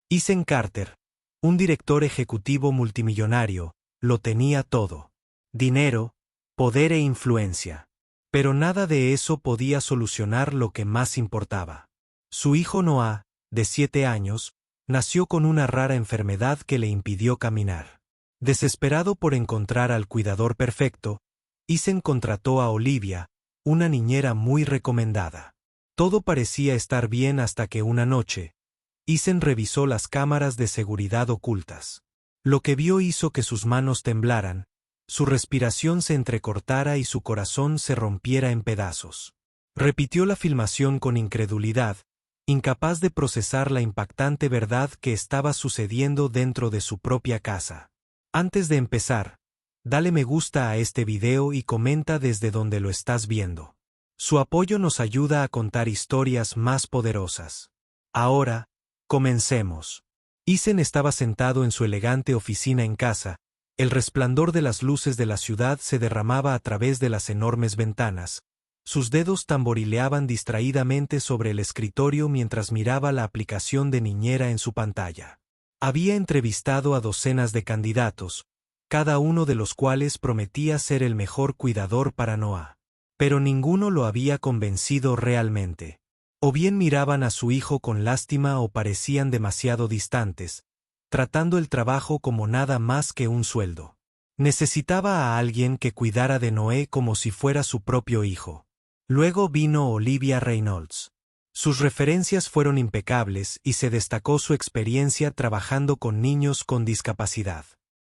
Ethan Carter, un director ejecutivo multimillonario, lo tenía todo. Dinero, poder e influencia. Pero nada de eso podía solucionar lo que más importaba. Su hijo Noah, de 7 años, nació con una rara enfermedad que le impidió caminar. Desesperado por encontrar al cuidador perfecto, Ethan contrató a Olivia, una niñera muy recomendada. Todo parecía estar bien hasta que una noche, Ethan revisó las cámaras de seguridad ocultas. Lo que vio hizo que sus manos temblaran, su respiración se entrecortara y su corazón se rompiera en pedazos. Repitió la filmación con incredulidad, incapaz de procesar la impactante verdad que estaba sucediendo dentro de su propia casa. Antes de empezar, dale me gusta a este video y comenta desde donde lo estás viendo. Su apoyo nos ayuda a contar historias más poderosas. Ahora, comencemos. Ethan estaba sentado en su elegante oficina en casa. El resplandor de las luces de la ciudad se derramaba a través de las enormes ventanas. Sus dedos tamborileaban distraídamente sobre el escritorio mientras miraba la aplicación de niñera en su pantalla. Había entrevistado a docenas de candidatos, cada uno de los cuales prometía ser el mejor cuidador para Noah. Pero ninguno lo había convencido realmente. O bien miraban a su hijo con lástima o parecían demasiado distantes, tratando el trabajo como nada más que un sueldo. Necesitaba a alguien que cuidara de Noé como si fuera su propio hijo. Luego vino Olivia Reynolds. Sus referencias fueron impecables y se destacó su experiencia trabajando con niños con discapacidad.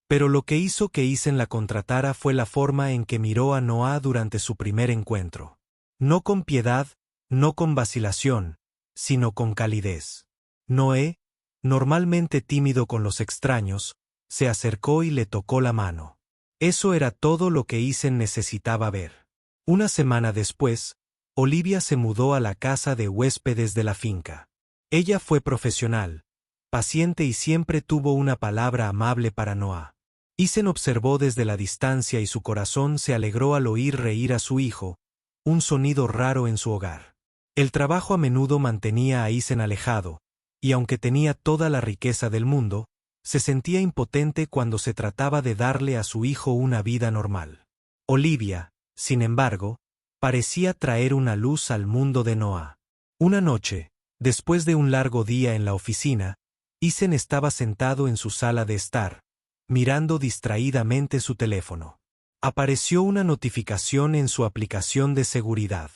Pero lo que hizo que Ethan la contratara fue la forma en que miró a Noah durante su primer encuentro. No con piedad, no con vacilación, sino con calidez. Noé, normalmente tímido con los extraños, se acercó y le tocó la mano. Eso era todo lo que Ethan necesitaba ver. Una semana después, Olivia se mudó a la casa de huéspedes de la finca. Ella fue profesional, paciente y siempre tuvo una palabra amable para Noah. Ethan observó desde la distancia y su corazón se alegró al oír reír a su hijo, un sonido raro en su hogar. El trabajo a menudo mantenía a Ethan alejado, y aunque tenía toda la riqueza del mundo, se sentía impotente cuando se trataba de darle a su hijo una vida normal. Olivia, sin embargo, parecía traer una luz al mundo de Noah. Una noche, después de un largo día en la oficina, Ethan estaba sentado en su sala de estar, mirando distraídamente su teléfono. Apareció una notificación en su aplicación de seguridad.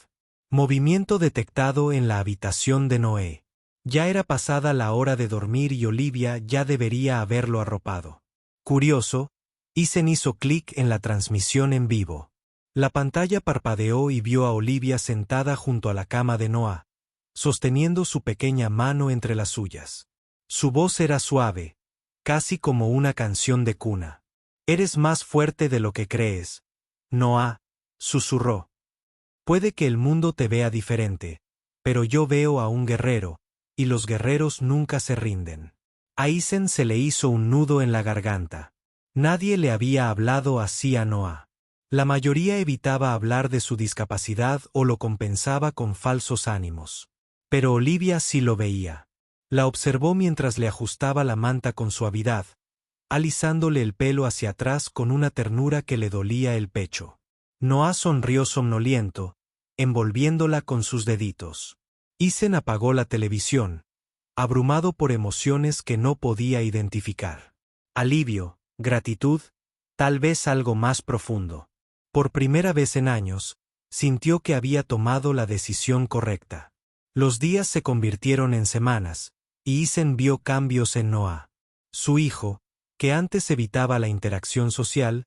Movimiento detectado en la habitación de Noé. Ya era pasada la hora de dormir y Olivia ya debería haberlo arropado. Curioso, Ethan hizo clic en la transmisión en vivo. La pantalla parpadeó y vio a Olivia sentada junto a la cama de Noah, sosteniendo su pequeña mano entre las suyas. Su voz era suave, casi como una canción de cuna. «Eres más fuerte de lo que crees, Noah», susurró. «Puede que el mundo te vea diferente, pero yo veo a un guerrero, y los guerreros nunca se rinden». A Ethan se le hizo un nudo en la garganta. Nadie le había hablado así a Noah. La mayoría evitaba hablar de su discapacidad o lo compensaba con falsos ánimos. Pero Olivia sí lo veía. La observó mientras le ajustaba la manta con suavidad, alisándole el pelo hacia atrás con una ternura que le dolía el pecho. Noah sonrió somnoliento, envolviéndola con sus deditos. Ethan apagó la televisión, abrumado por emociones que no podía identificar. Alivio, gratitud, tal vez algo más profundo. Por primera vez en años, sintió que había tomado la decisión correcta. Los días se convirtieron en semanas, y Ethan vio cambios en Noah. Su hijo, que antes evitaba la interacción social,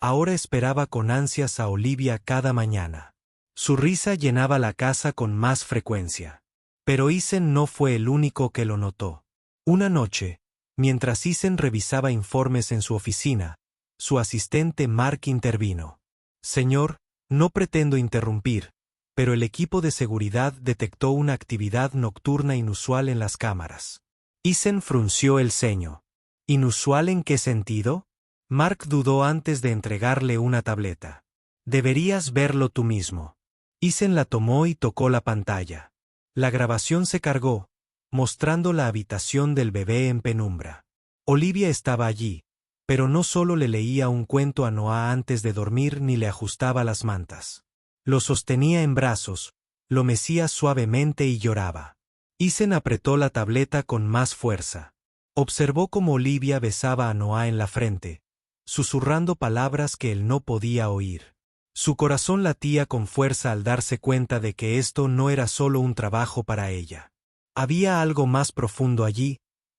ahora esperaba con ansias a Olivia cada mañana. Su risa llenaba la casa con más frecuencia. Pero Ethan no fue el único que lo notó. Una noche, mientras Ethan revisaba informes en su oficina, su asistente Mark intervino. «Señor, no pretendo interrumpir, pero el equipo de seguridad detectó una actividad nocturna inusual en las cámaras». Ethan frunció el ceño. «¿Inusual en qué sentido?». Mark dudó antes de entregarle una tableta. «Deberías verlo tú mismo». Ethan la tomó y tocó la pantalla. La grabación se cargó, mostrando la habitación del bebé en penumbra. Olivia estaba allí, pero no solo le leía un cuento a Noah antes de dormir ni le ajustaba las mantas. Lo sostenía en brazos, lo mecía suavemente y lloraba. Ethan apretó la tableta con más fuerza. Observó cómo Olivia besaba a Noah en la frente, susurrando palabras que él no podía oír. Su corazón latía con fuerza al darse cuenta de que esto no era solo un trabajo para ella. Había algo más profundo allí,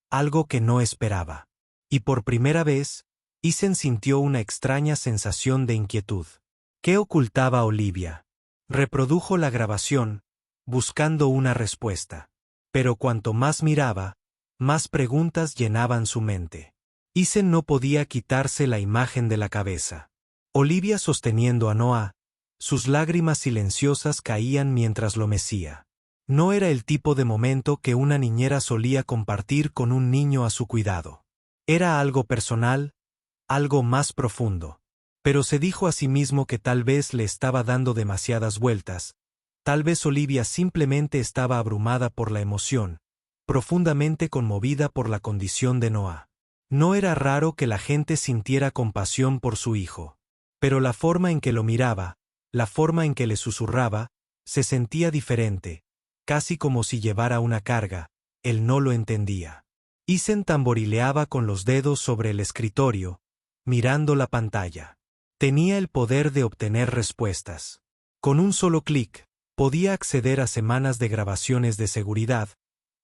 algo que no esperaba. Y por primera vez, Ethan sintió una extraña sensación de inquietud. ¿Qué ocultaba Olivia? Reprodujo la grabación, buscando una respuesta. Pero cuanto más miraba, más preguntas llenaban su mente. Ethan no podía quitarse la imagen de la cabeza. Olivia sosteniendo a Noah, sus lágrimas silenciosas caían mientras lo mecía. No era el tipo de momento que una niñera solía compartir con un niño a su cuidado. Era algo personal, algo más profundo. Pero se dijo a sí mismo que tal vez le estaba dando demasiadas vueltas. Tal vez Olivia simplemente estaba abrumada por la emoción, profundamente conmovida por la condición de Noah. No era raro que la gente sintiera compasión por su hijo. Pero la forma en que lo miraba, la forma en que le susurraba, se sentía diferente, casi como si llevara una carga. Él no lo entendía. Ethan tamborileaba con los dedos sobre el escritorio, mirando la pantalla. Tenía el poder de obtener respuestas. Con un solo clic, podía acceder a semanas de grabaciones de seguridad,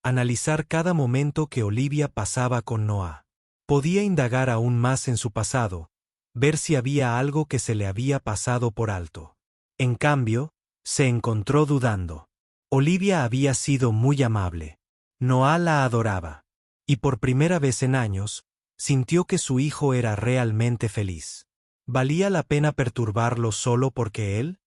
analizar cada momento que Olivia pasaba con Noah. Podía indagar aún más en su pasado, ver si había algo que se le había pasado por alto. En cambio, se encontró dudando. Olivia había sido muy amable. Noah la adoraba. Y por primera vez en años, sintió que su hijo era realmente feliz. ¿Valía la pena perturbarlo solo porque él?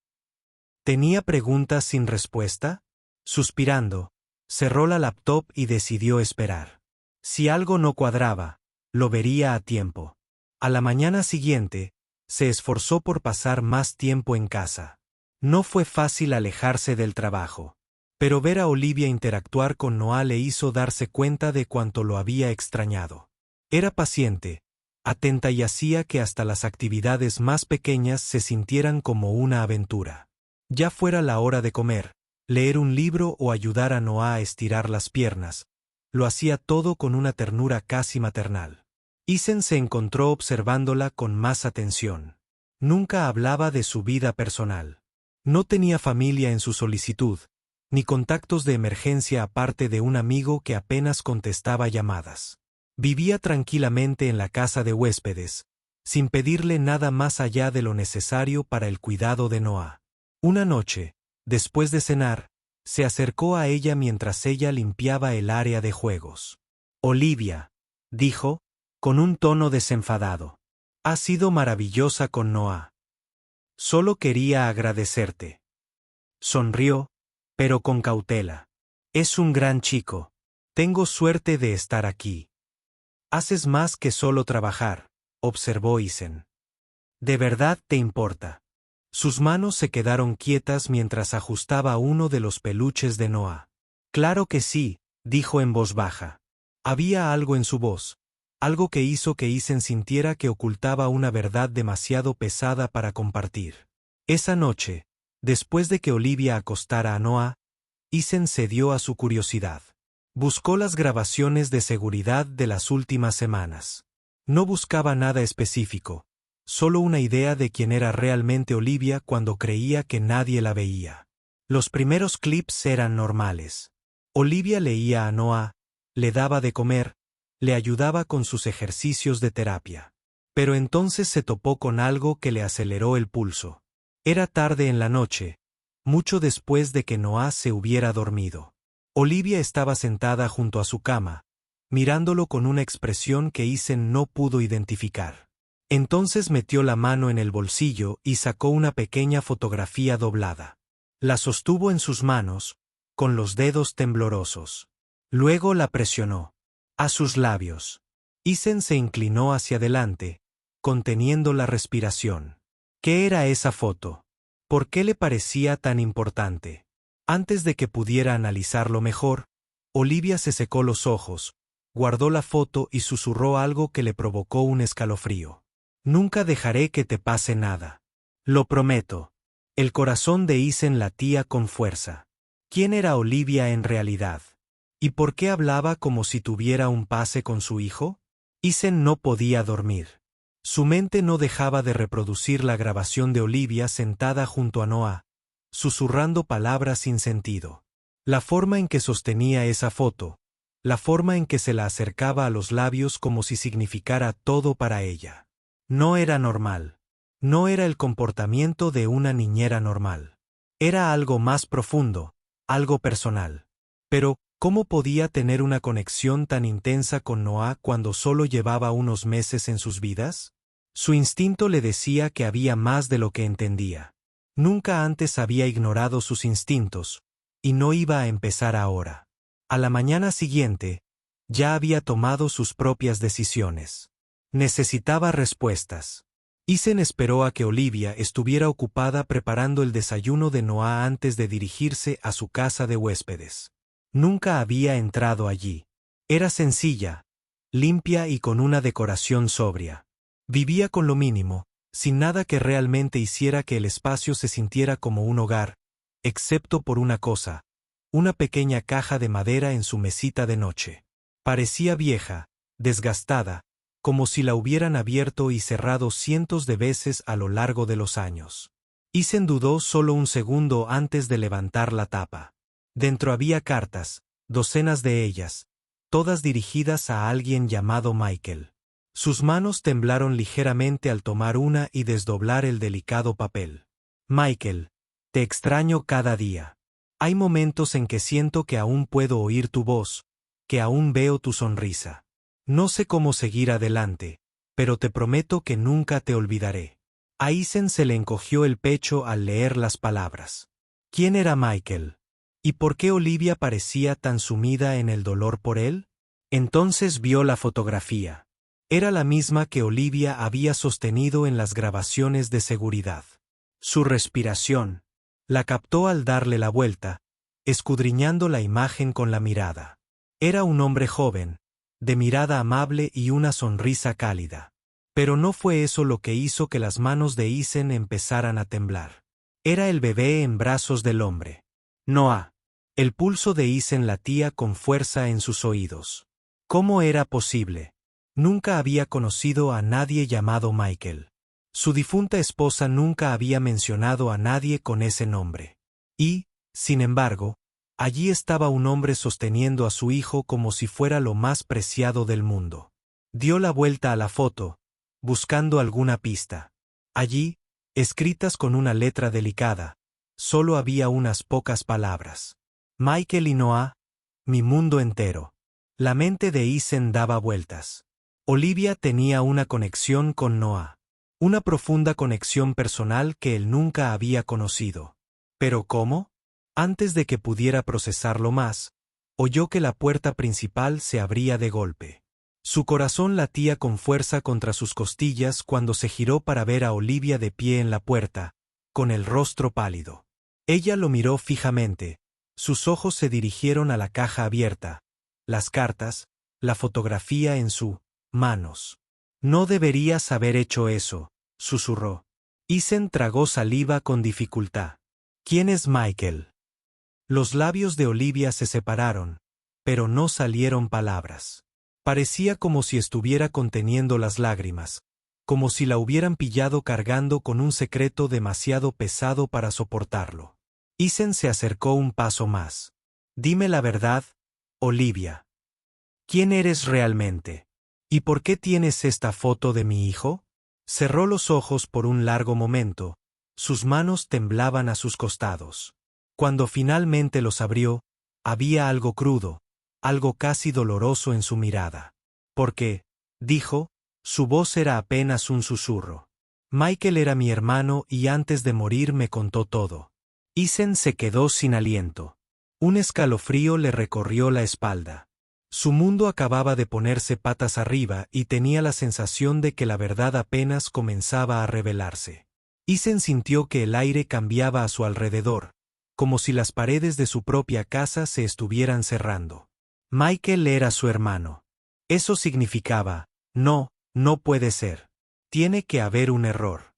¿Tenía preguntas sin respuesta? Suspirando, cerró la laptop y decidió esperar. Si algo no cuadraba, lo vería a tiempo. A la mañana siguiente, se esforzó por pasar más tiempo en casa. No fue fácil alejarse del trabajo. Pero ver a Olivia interactuar con Noah le hizo darse cuenta de cuánto lo había extrañado. Era paciente, atenta y hacía que hasta las actividades más pequeñas se sintieran como una aventura. Ya fuera la hora de comer, leer un libro o ayudar a Noah a estirar las piernas, lo hacía todo con una ternura casi maternal. Ethan se encontró observándola con más atención. Nunca hablaba de su vida personal. No tenía familia en su solicitud, ni contactos de emergencia aparte de un amigo que apenas contestaba llamadas. Vivía tranquilamente en la casa de huéspedes, sin pedirle nada más allá de lo necesario para el cuidado de Noah. Una noche, después de cenar, se acercó a ella mientras ella limpiaba el área de juegos. Olivia, dijo, con un tono desenfadado. Has sido maravillosa con Noah. Solo quería agradecerte. Sonrió, pero con cautela. Es un gran chico. Tengo suerte de estar aquí. Haces más que solo trabajar, observó Ethan. ¿De verdad te importa? Sus manos se quedaron quietas mientras ajustaba uno de los peluches de Noah. Claro que sí, dijo en voz baja. Había algo en su voz, algo que hizo que Ethan sintiera que ocultaba una verdad demasiado pesada para compartir. Esa noche, después de que Olivia acostara a Noah, Ethan cedió a su curiosidad. Buscó las grabaciones de seguridad de las últimas semanas. No buscaba nada específico, solo una idea de quién era realmente Olivia cuando creía que nadie la veía. Los primeros clips eran normales. Olivia leía a Noah, le daba de comer, le ayudaba con sus ejercicios de terapia. Pero entonces se topó con algo que le aceleró el pulso. Era tarde en la noche, mucho después de que Noah se hubiera dormido. Olivia estaba sentada junto a su cama, mirándolo con una expresión que Ethan no pudo identificar. Entonces metió la mano en el bolsillo y sacó una pequeña fotografía doblada. La sostuvo en sus manos, con los dedos temblorosos. Luego la presionó a sus labios. Ethan se inclinó hacia adelante, conteniendo la respiración. ¿Qué era esa foto? ¿Por qué le parecía tan importante? Antes de que pudiera analizarlo mejor, Olivia se secó los ojos, guardó la foto y susurró algo que le provocó un escalofrío. Nunca dejaré que te pase nada. Lo prometo. El corazón de Isen latía con fuerza. ¿Quién era Olivia en realidad? ¿Y por qué hablaba como si tuviera un pase con su hijo? Isen no podía dormir. Su mente no dejaba de reproducir la grabación de Olivia sentada junto a Noah, susurrando palabras sin sentido. La forma en que sostenía esa foto, la forma en que se la acercaba a los labios como si significara todo para ella. No era normal. No era el comportamiento de una niñera normal. Era algo más profundo, algo personal. Pero, ¿cómo podía tener una conexión tan intensa con Noah cuando solo llevaba unos meses en sus vidas? Su instinto le decía que había más de lo que entendía. Nunca antes había ignorado sus instintos, y no iba a empezar ahora. A la mañana siguiente, ya había tomado sus propias decisiones. Necesitaba respuestas. Isen esperó a que Olivia estuviera ocupada preparando el desayuno de Noah antes de dirigirse a su casa de huéspedes. Nunca había entrado allí. Era sencilla, limpia y con una decoración sobria. Vivía con lo mínimo, sin nada que realmente hiciera que el espacio se sintiera como un hogar, excepto por una cosa, una pequeña caja de madera en su mesita de noche. Parecía vieja, desgastada, como si la hubieran abierto y cerrado cientos de veces a lo largo de los años. Isen dudó solo un segundo antes de levantar la tapa. Dentro había cartas, docenas de ellas, todas dirigidas a alguien llamado Michael. Sus manos temblaron ligeramente al tomar una y desdoblar el delicado papel. Michael, te extraño cada día. Hay momentos en que siento que aún puedo oír tu voz, que aún veo tu sonrisa. No sé cómo seguir adelante, pero te prometo que nunca te olvidaré. A Isen se le encogió el pecho al leer las palabras. ¿Quién era Michael? ¿Y por qué Olivia parecía tan sumida en el dolor por él? Entonces vio la fotografía. Era la misma que Olivia había sostenido en las grabaciones de seguridad. Su respiración. La captó al darle la vuelta, escudriñando la imagen con la mirada. Era un hombre joven, de mirada amable y una sonrisa cálida. Pero no fue eso lo que hizo que las manos de Isen empezaran a temblar. Era el bebé en brazos del hombre. Noah. El pulso de Isen latía con fuerza en sus oídos. ¿Cómo era posible? Nunca había conocido a nadie llamado Michael. Su difunta esposa nunca había mencionado a nadie con ese nombre. Y, sin embargo, allí estaba un hombre sosteniendo a su hijo como si fuera lo más preciado del mundo. Dio la vuelta a la foto, buscando alguna pista. Allí, escritas con una letra delicada, solo había unas pocas palabras. Michael y Noah, mi mundo entero. La mente de Isen daba vueltas. Olivia tenía una conexión con Noah. Una profunda conexión personal que él nunca había conocido. ¿Pero cómo? Antes de que pudiera procesarlo más, oyó que la puerta principal se abría de golpe. Su corazón latía con fuerza contra sus costillas cuando se giró para ver a Olivia de pie en la puerta, con el rostro pálido. Ella lo miró fijamente, sus ojos se dirigieron a la caja abierta, las cartas, la fotografía en sus manos. No deberías haber hecho eso, susurró. Isen tragó saliva con dificultad. ¿Quién es Michael? Los labios de Olivia se separaron, pero no salieron palabras. Parecía como si estuviera conteniendo las lágrimas, como si la hubieran pillado cargando con un secreto demasiado pesado para soportarlo. Isen se acercó un paso más. Dime la verdad, Olivia. ¿Quién eres realmente? ¿Y por qué tienes esta foto de mi hijo? Cerró los ojos por un largo momento, sus manos temblaban a sus costados. Cuando finalmente los abrió, había algo crudo, algo casi doloroso en su mirada. Porque, dijo, su voz era apenas un susurro. Michael era mi hermano y antes de morir me contó todo. Isen se quedó sin aliento. Un escalofrío le recorrió la espalda. Su mundo acababa de ponerse patas arriba y tenía la sensación de que la verdad apenas comenzaba a revelarse. Isen sintió que el aire cambiaba a su alrededor, como si las paredes de su propia casa se estuvieran cerrando. Michael era su hermano. Eso significaba, no, no puede ser. Tiene que haber un error.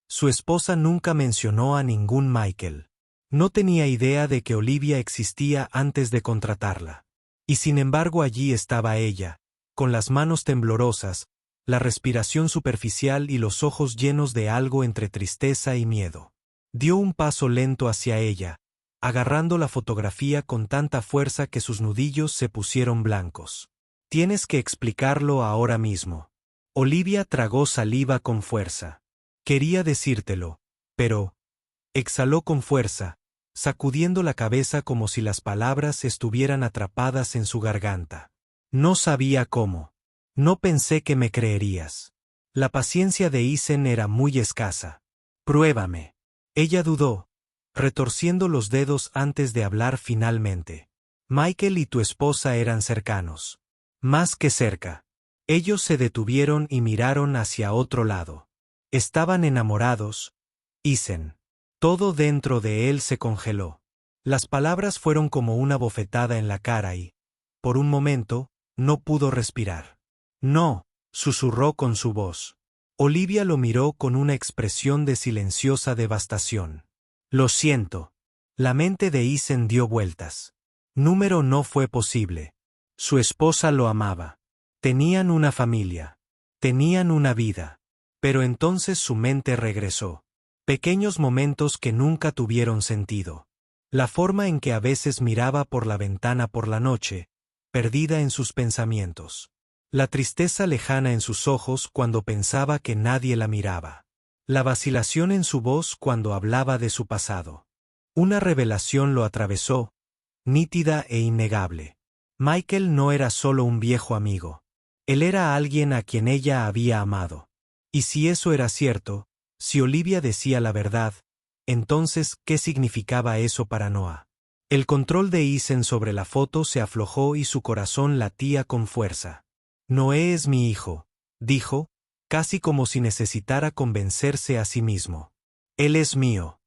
Su esposa nunca mencionó a ningún Michael. No tenía idea de que Olivia existía antes de contratarla. Y sin embargo allí estaba ella, con las manos temblorosas, la respiración superficial y los ojos llenos de algo entre tristeza y miedo. Dio un paso lento hacia ella, agarrando la fotografía con tanta fuerza que sus nudillos se pusieron blancos. Tienes que explicarlo ahora mismo. Olivia tragó saliva con fuerza. Quería decírtelo, pero... exhaló con fuerza, sacudiendo la cabeza como si las palabras estuvieran atrapadas en su garganta. No sabía cómo. No pensé que me creerías. La paciencia de Isen era muy escasa. Pruébame. Ella dudó, retorciendo los dedos antes de hablar finalmente. Michael y tu esposa eran cercanos. Más que cerca. Ellos se detuvieron y miraron hacia otro lado. Estaban enamorados. Isen. Todo dentro de él se congeló. Las palabras fueron como una bofetada en la cara y, por un momento, no pudo respirar. No, susurró con su voz. Olivia lo miró con una expresión de silenciosa devastación. Lo siento. La mente de Isen dio vueltas. Número no fue posible. Su esposa lo amaba. Tenían una familia. Tenían una vida. Pero entonces su mente regresó. Pequeños momentos que nunca tuvieron sentido. La forma en que a veces miraba por la ventana por la noche, perdida en sus pensamientos. La tristeza lejana en sus ojos cuando pensaba que nadie la miraba. La vacilación en su voz cuando hablaba de su pasado. Una revelación lo atravesó, nítida e innegable. Michael no era solo un viejo amigo. Él era alguien a quien ella había amado. Y si eso era cierto, si Olivia decía la verdad, entonces, ¿qué significaba eso para Noah? El control de Isen sobre la foto se aflojó y su corazón latía con fuerza. Noé es mi hijo, dijo, casi como si necesitara convencerse a sí mismo. Él es mío.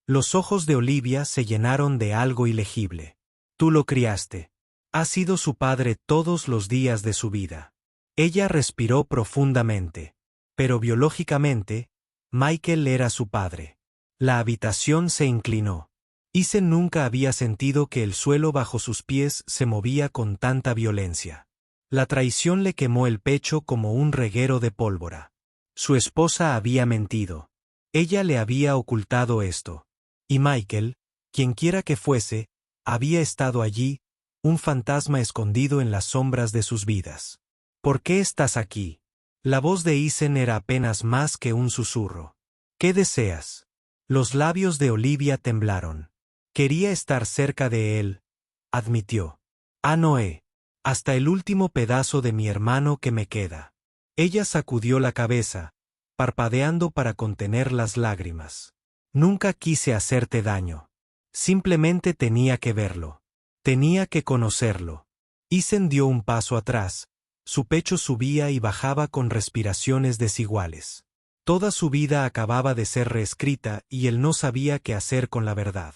Los ojos de Olivia se llenaron de algo ilegible. Tú lo criaste. Has sido su padre todos los días de su vida. Ella respiró profundamente. Pero biológicamente, Michael era su padre. La habitación se inclinó. Isen nunca había sentido que el suelo bajo sus pies se movía con tanta violencia. La traición le quemó el pecho como un reguero de pólvora. Su esposa había mentido. Ella le había ocultado esto. Y Michael, quienquiera que fuese, había estado allí, un fantasma escondido en las sombras de sus vidas. ¿Por qué estás aquí? La voz de Isen era apenas más que un susurro. ¿Qué deseas? Los labios de Olivia temblaron. Quería estar cerca de él, admitió. Noé. Hasta el último pedazo de mi hermano que me queda. Ella sacudió la cabeza, parpadeando para contener las lágrimas. Nunca quise hacerte daño. Simplemente tenía que verlo. Tenía que conocerlo. Isen dio un paso atrás. Su pecho subía y bajaba con respiraciones desiguales. Toda su vida acababa de ser reescrita y él no sabía qué hacer con la verdad.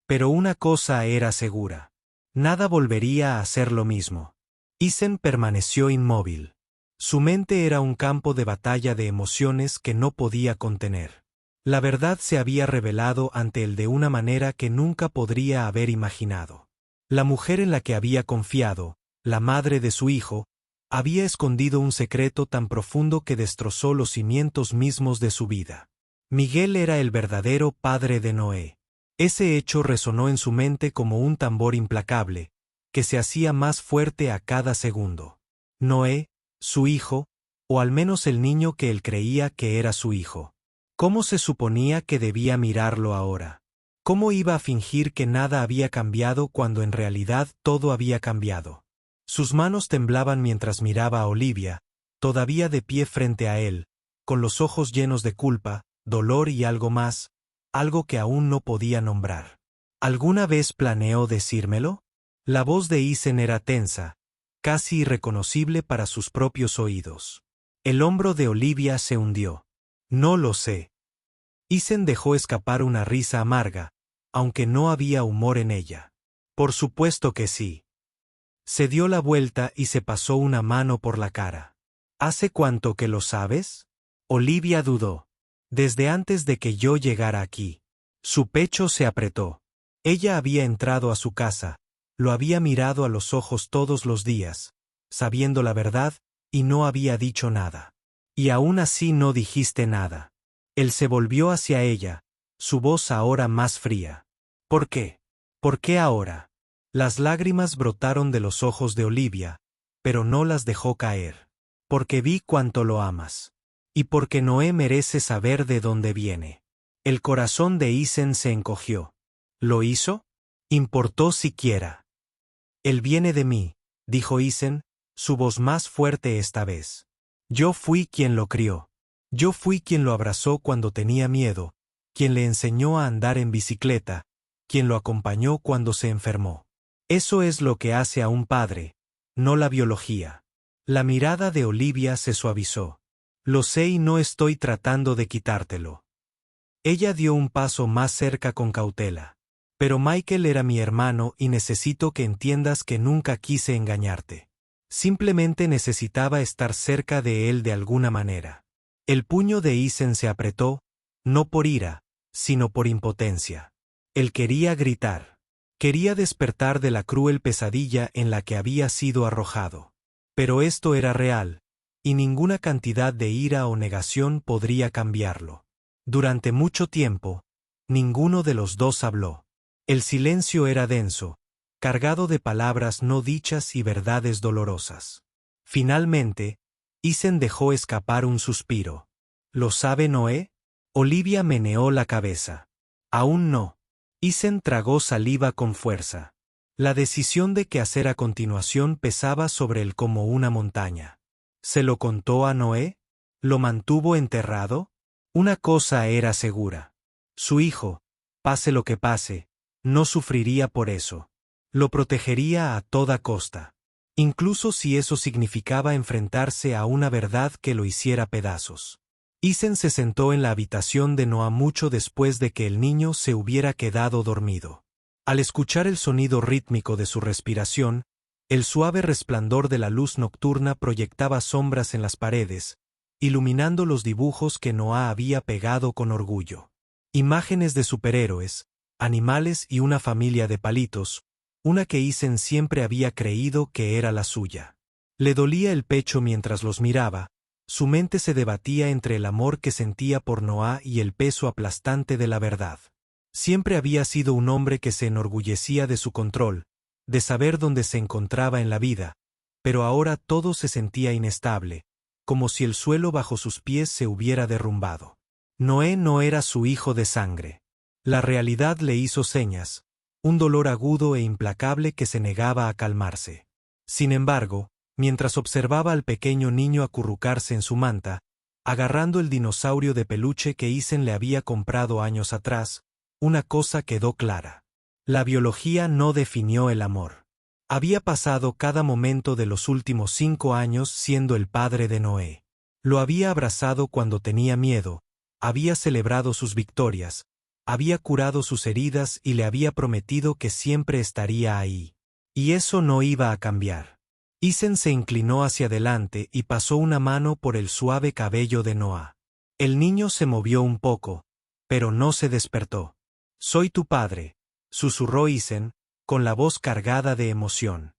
Pero una cosa era segura. Nada volvería a ser lo mismo. Isen permaneció inmóvil. Su mente era un campo de batalla de emociones que no podía contener. La verdad se había revelado ante él de una manera que nunca podría haber imaginado. La mujer en la que había confiado, la madre de su hijo, había escondido un secreto tan profundo que destrozó los cimientos mismos de su vida. Miguel era el verdadero padre de Noé. Ese hecho resonó en su mente como un tambor implacable, que se hacía más fuerte a cada segundo. Noé, su hijo, o al menos el niño que él creía que era su hijo. ¿Cómo se suponía que debía mirarlo ahora? ¿Cómo iba a fingir que nada había cambiado cuando en realidad todo había cambiado? Sus manos temblaban mientras miraba a Olivia, todavía de pie frente a él, con los ojos llenos de culpa, dolor y algo más, algo que aún no podía nombrar. ¿Alguna vez planeó decírmelo? La voz de Isen era tensa, casi irreconocible para sus propios oídos. El hombro de Olivia se hundió. No lo sé. Isen dejó escapar una risa amarga, aunque no había humor en ella. Por supuesto que sí. Se dio la vuelta y se pasó una mano por la cara. ¿Hace cuánto que lo sabes? Olivia dudó. Desde antes de que yo llegara aquí. Su pecho se apretó. Ella había entrado a su casa, lo había mirado a los ojos todos los días, sabiendo la verdad, y no había dicho nada. Y aún así no dijiste nada. Él se volvió hacia ella, su voz ahora más fría. ¿Por qué? ¿Por qué ahora? Las lágrimas brotaron de los ojos de Olivia, pero no las dejó caer. Porque vi cuánto lo amas. Y porque Noé merece saber de dónde viene. El corazón de Isen se encogió. ¿Lo hizo? ¿Importó siquiera? Él viene de mí, dijo Isen, su voz más fuerte esta vez. Yo fui quien lo crió. Yo fui quien lo abrazó cuando tenía miedo, quien le enseñó a andar en bicicleta, quien lo acompañó cuando se enfermó. Eso es lo que hace a un padre, no la biología. La mirada de Olivia se suavizó. Lo sé y no estoy tratando de quitártelo. Ella dio un paso más cerca con cautela. Pero Michael era mi hermano y necesito que entiendas que nunca quise engañarte. Simplemente necesitaba estar cerca de él de alguna manera. El puño de Isen se apretó, no por ira, sino por impotencia. Él quería gritar. Quería despertar de la cruel pesadilla en la que había sido arrojado. Pero esto era real, y ninguna cantidad de ira o negación podría cambiarlo. Durante mucho tiempo, ninguno de los dos habló. El silencio era denso, cargado de palabras no dichas y verdades dolorosas. Finalmente, Isen dejó escapar un suspiro. ¿Lo sabe Noé? Olivia meneó la cabeza. Aún no. Isen tragó saliva con fuerza. La decisión de qué hacer a continuación pesaba sobre él como una montaña. ¿Se lo contó a Noé? ¿Lo mantuvo enterrado? Una cosa era segura. Su hijo, pase lo que pase, no sufriría por eso. Lo protegería a toda costa. Incluso si eso significaba enfrentarse a una verdad que lo hiciera pedazos. Isen se sentó en la habitación de Noah mucho después de que el niño se hubiera quedado dormido. Al escuchar el sonido rítmico de su respiración, el suave resplandor de la luz nocturna proyectaba sombras en las paredes, iluminando los dibujos que Noah había pegado con orgullo. Imágenes de superhéroes, animales y una familia de palitos, una que Isen siempre había creído que era la suya. Le dolía el pecho mientras los miraba, su mente se debatía entre el amor que sentía por Noah y el peso aplastante de la verdad. Siempre había sido un hombre que se enorgullecía de su control, de saber dónde se encontraba en la vida, pero ahora todo se sentía inestable, como si el suelo bajo sus pies se hubiera derrumbado. Noé no era su hijo de sangre. La realidad le hizo señas, un dolor agudo e implacable que se negaba a calmarse. Sin embargo, mientras observaba al pequeño niño acurrucarse en su manta, agarrando el dinosaurio de peluche que Isen le había comprado años atrás, una cosa quedó clara. La biología no definió el amor. Había pasado cada momento de los últimos 5 años siendo el padre de Noé. Lo había abrazado cuando tenía miedo, había celebrado sus victorias, había curado sus heridas y le había prometido que siempre estaría ahí. Y eso no iba a cambiar. Isen se inclinó hacia adelante y pasó una mano por el suave cabello de Noah. El niño se movió un poco, pero no se despertó. «Soy tu padre», susurró Isen, con la voz cargada de emoción.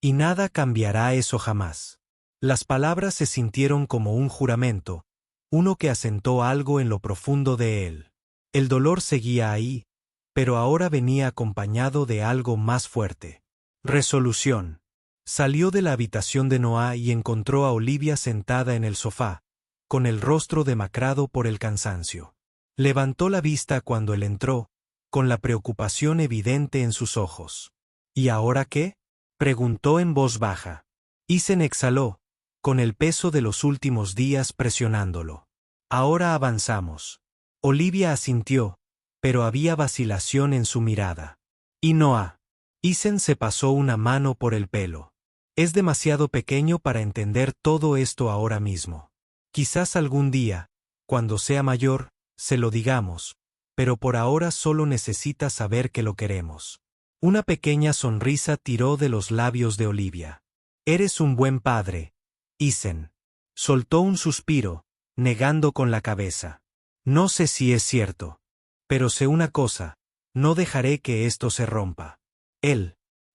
«Y nada cambiará eso jamás». Las palabras se sintieron como un juramento, uno que asentó algo en lo profundo de él. El dolor seguía ahí, pero ahora venía acompañado de algo más fuerte. Resolución. Salió de la habitación de Noah y encontró a Olivia sentada en el sofá, con el rostro demacrado por el cansancio. Levantó la vista cuando él entró, con la preocupación evidente en sus ojos. ¿Y ahora qué?, preguntó en voz baja. Isen exhaló, con el peso de los últimos días presionándolo. Ahora avanzamos. Olivia asintió, pero había vacilación en su mirada. ¿Y Noah? Isen se pasó una mano por el pelo. Es demasiado pequeño para entender todo esto ahora mismo. Quizás algún día, cuando sea mayor, se lo digamos, pero por ahora solo necesita saber que lo queremos. Una pequeña sonrisa tiró de los labios de Olivia. Eres un buen padre, Isen. Soltó un suspiro, negando con la cabeza. No sé si es cierto. Pero sé una cosa, no dejaré que esto se rompa.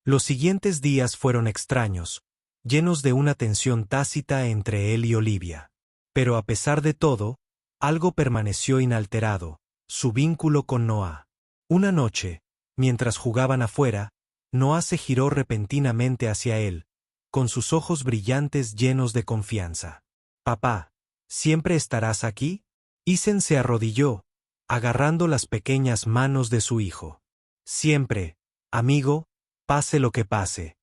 Los siguientes días fueron extraños, llenos de una tensión tácita entre él y Olivia. Pero a pesar de todo, algo permaneció inalterado, su vínculo con Noah. Una noche, mientras jugaban afuera, Noah se giró repentinamente hacia él, con sus ojos brillantes llenos de confianza. «Papá, ¿siempre estarás aquí?» Isen se arrodilló, agarrando las pequeñas manos de su hijo. «Siempre, amigo, pase lo que pase».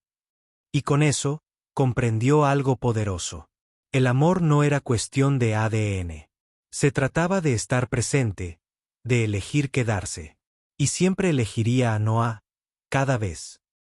Y con eso, comprendió algo poderoso. El amor no era cuestión de ADN. Se trataba de estar presente, de elegir quedarse. Y siempre elegiría a Noah, cada vez.